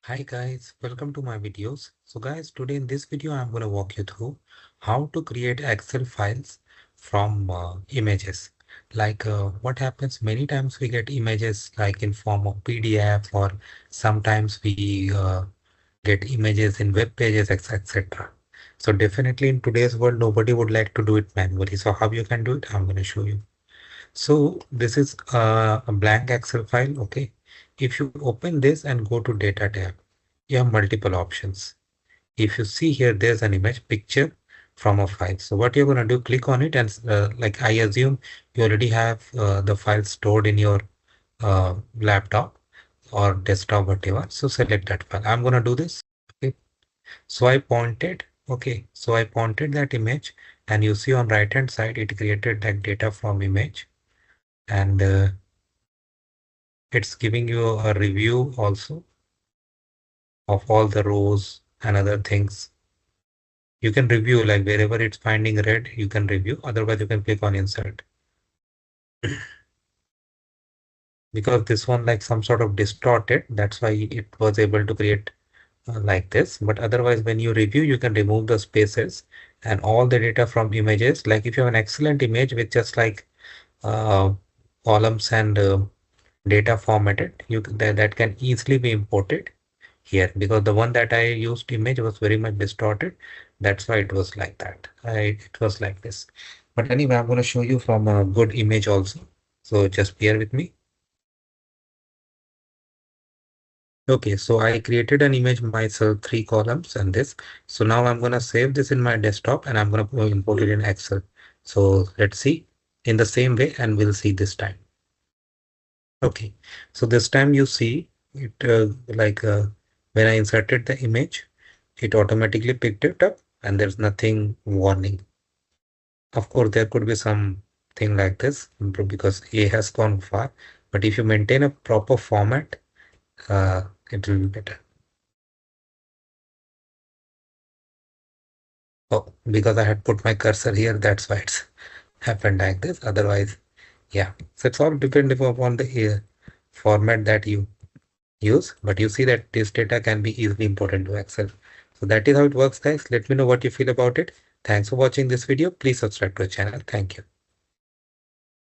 Hi guys, welcome to my videos. So guys, today in this video, I'm going to walk you through how to create Excel files from images. What happens many times we get images like in form of PDF, or sometimes we get images in web pages, etc. So definitely in today's world, nobody would like to do it manually. So how you can do it, I'm going to show you. So this is a blank Excel file. Okay. If you open this and go to data tab, you have multiple options. If you see here, there's an image picture from a file. So what you're going to do, click on it, and like I assume you already have the file stored in your laptop or desktop, whatever. So select that file. I'm going to do this. Okay. So I pointed. Okay. So I pointed that image, and you see on right hand side, it created that data from image, and it's giving you a review also of all the rows and other things. You can review, like wherever it's finding red, you can review. Otherwise, you can click on insert. Because this one like some sort of distorted, that's why it was able to create like this. But otherwise, when you review, you can remove the spaces and all the data from images. Like if you have an excellent image with just like uh, columns and data formatted, that can easily be imported here, because the one that I used image was very much distorted. That's why it was like that. It was like this. But anyway, I'm going to show you from a good image also. So just bear with me. Okay, so I created an image myself, 3 columns and this. So now I'm going to save this in my desktop and I'm going to import it in Excel. So let's see in the same way, and we'll see this time. Okay, so this time you see it when I inserted the image, it automatically picked it up and there's nothing warning. Of course, there could be some thing like this because A has gone far, but if you maintain a proper format, it will be better. Oh, because I had put my cursor here, that's why it's happened like this. Otherwise, yeah. So it's all depending upon the format that you use, but you see that this data can be easily imported to Excel. So that is how it works, guys. Let me know what you feel about it. Thanks for watching this video. Please subscribe to the channel. Thank you.